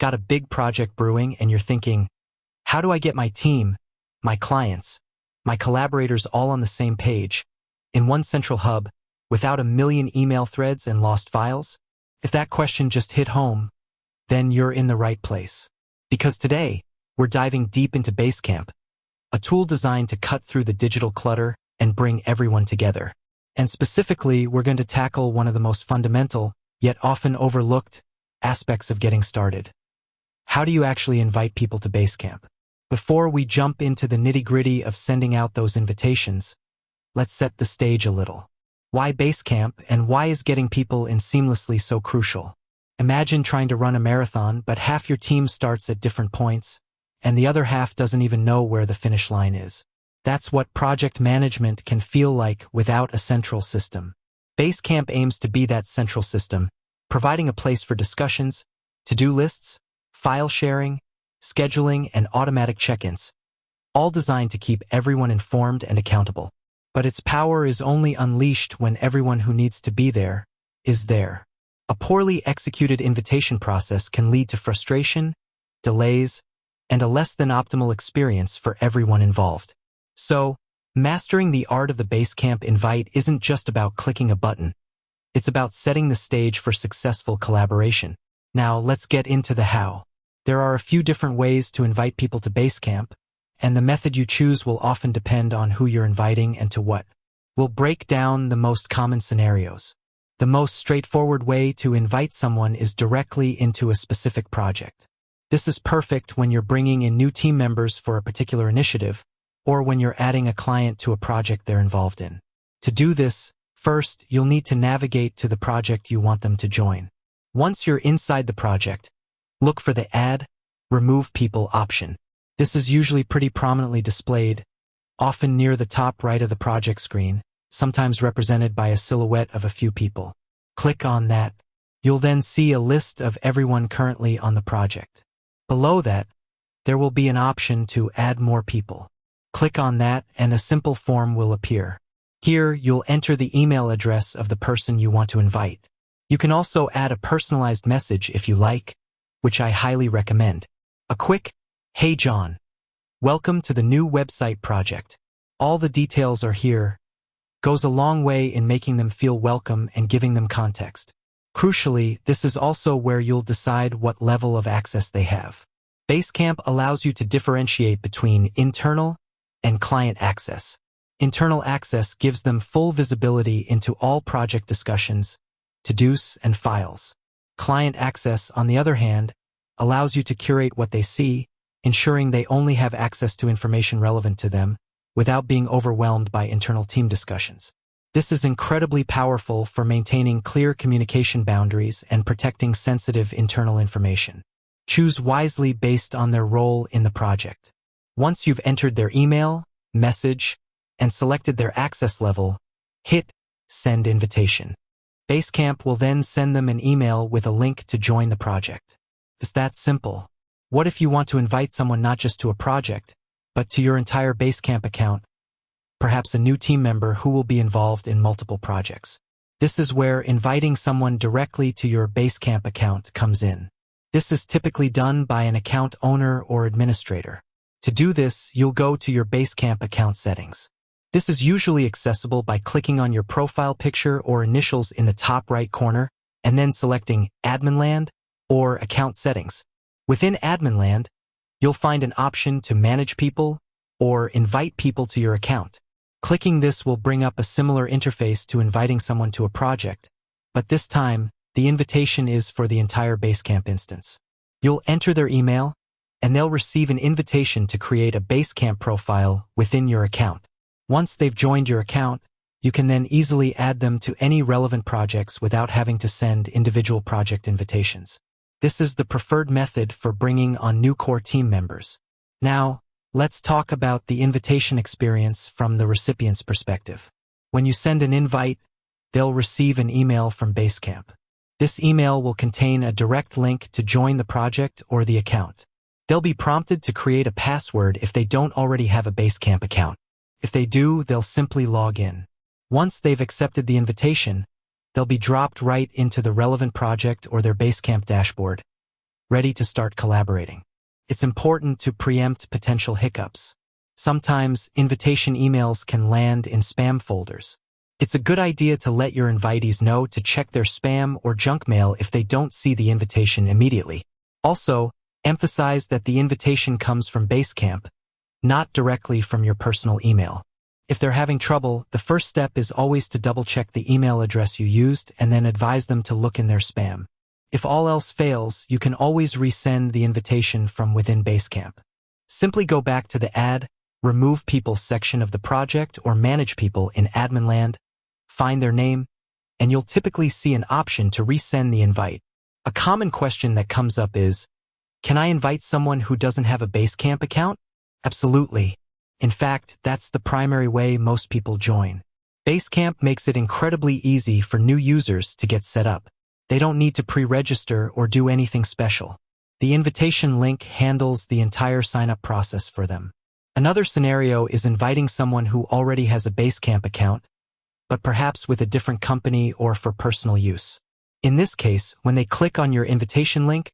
Got a big project brewing and you're thinking, how do I get my team, my clients, my collaborators all on the same page, in one central hub, without a million email threads and lost files? If that question just hit home, then you're in the right place. Because today, we're diving deep into Basecamp, a tool designed to cut through the digital clutter and bring everyone together. And specifically, we're going to tackle one of the most fundamental, yet often overlooked, aspects of getting started. How do you actually invite people to Basecamp? Before we jump into the nitty-gritty of sending out those invitations, let's set the stage a little. Why Basecamp, and why is getting people in seamlessly so crucial? Imagine trying to run a marathon, but half your team starts at different points, and the other half doesn't even know where the finish line is. That's what project management can feel like without a central system. Basecamp aims to be that central system, providing a place for discussions, to-do lists, file sharing, scheduling, and automatic check-ins, all designed to keep everyone informed and accountable. But its power is only unleashed when everyone who needs to be there is there. A poorly executed invitation process can lead to frustration, delays, and a less than optimal experience for everyone involved. So, mastering the art of the Basecamp invite isn't just about clicking a button. It's about setting the stage for successful collaboration. Now, let's get into the how. There are a few different ways to invite people to Basecamp, and the method you choose will often depend on who you're inviting and to what. We'll break down the most common scenarios. The most straightforward way to invite someone is directly into a specific project. This is perfect when you're bringing in new team members for a particular initiative, or when you're adding a client to a project they're involved in. To do this, first, you'll need to navigate to the project you want them to join. Once you're inside the project, look for the Add, Remove People option. This is usually pretty prominently displayed, often near the top right of the project screen, sometimes represented by a silhouette of a few people. Click on that. You'll then see a list of everyone currently on the project. Below that, there will be an option to add more people. Click on that and a simple form will appear. Here, you'll enter the email address of the person you want to invite. You can also add a personalized message if you like, which I highly recommend. A quick, "Hey John, welcome to the new website project. All the details are here," goes a long way in making them feel welcome and giving them context. Crucially, this is also where you'll decide what level of access they have. Basecamp allows you to differentiate between internal and client access. Internal access gives them full visibility into all project discussions, to-dos, and files. Client access, on the other hand, allows you to curate what they see, ensuring they only have access to information relevant to them, without being overwhelmed by internal team discussions. This is incredibly powerful for maintaining clear communication boundaries and protecting sensitive internal information. Choose wisely based on their role in the project. Once you've entered their email, message, and selected their access level, hit Send Invitation. Basecamp will then send them an email with a link to join the project. It's that simple. What if you want to invite someone not just to a project, but to your entire Basecamp account, perhaps a new team member who will be involved in multiple projects? This is where inviting someone directly to your Basecamp account comes in. This is typically done by an account owner or administrator. To do this, you'll go to your Basecamp account settings. This is usually accessible by clicking on your profile picture or initials in the top right corner, and then selecting Admin Land or Account Settings. Within Admin Land, you'll find an option to manage people or invite people to your account. Clicking this will bring up a similar interface to inviting someone to a project, but this time, the invitation is for the entire Basecamp instance. You'll enter their email, and they'll receive an invitation to create a Basecamp profile within your account. Once they've joined your account, you can then easily add them to any relevant projects without having to send individual project invitations. This is the preferred method for bringing on new core team members. Now, let's talk about the invitation experience from the recipient's perspective. When you send an invite, they'll receive an email from Basecamp. This email will contain a direct link to join the project or the account. They'll be prompted to create a password if they don't already have a Basecamp account. If they do, they'll simply log in. Once they've accepted the invitation, they'll be dropped right into the relevant project or their Basecamp dashboard, ready to start collaborating. It's important to preempt potential hiccups. Sometimes invitation emails can land in spam folders. It's a good idea to let your invitees know to check their spam or junk mail if they don't see the invitation immediately. Also, emphasize that the invitation comes from Basecamp, not directly from your personal email. If they're having trouble, the first step is always to double-check the email address you used and then advise them to look in their spam. If all else fails, you can always resend the invitation from within Basecamp. Simply go back to the Add, Remove People section of the project or Manage People in Admin Land, find their name, and you'll typically see an option to resend the invite. A common question that comes up is, can I invite someone who doesn't have a Basecamp account? Absolutely. In fact, that's the primary way most people join. Basecamp makes it incredibly easy for new users to get set up. They don't need to pre-register or do anything special. The invitation link handles the entire sign-up process for them. Another scenario is inviting someone who already has a Basecamp account, but perhaps with a different company or for personal use. In this case, when they click on your invitation link,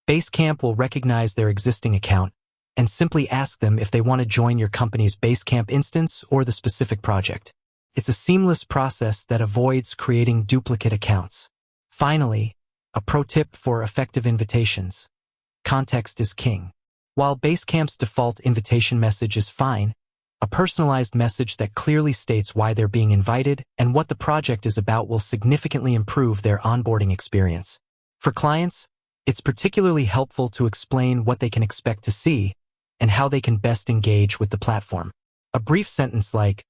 Basecamp will recognize their existing account and simply ask them if they want to join your company's Basecamp instance or the specific project. It's a seamless process that avoids creating duplicate accounts. Finally, a pro tip for effective invitations. Context is king. While Basecamp's default invitation message is fine, a personalized message that clearly states why they're being invited and what the project is about will significantly improve their onboarding experience. For clients, it's particularly helpful to explain what they can expect to see and how they can best engage with the platform. A brief sentence like,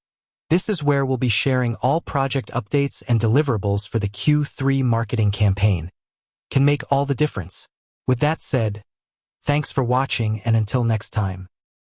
"This is where we'll be sharing all project updates and deliverables for the Q3 marketing campaign," can make all the difference. With that said, thanks for watching, and until next time.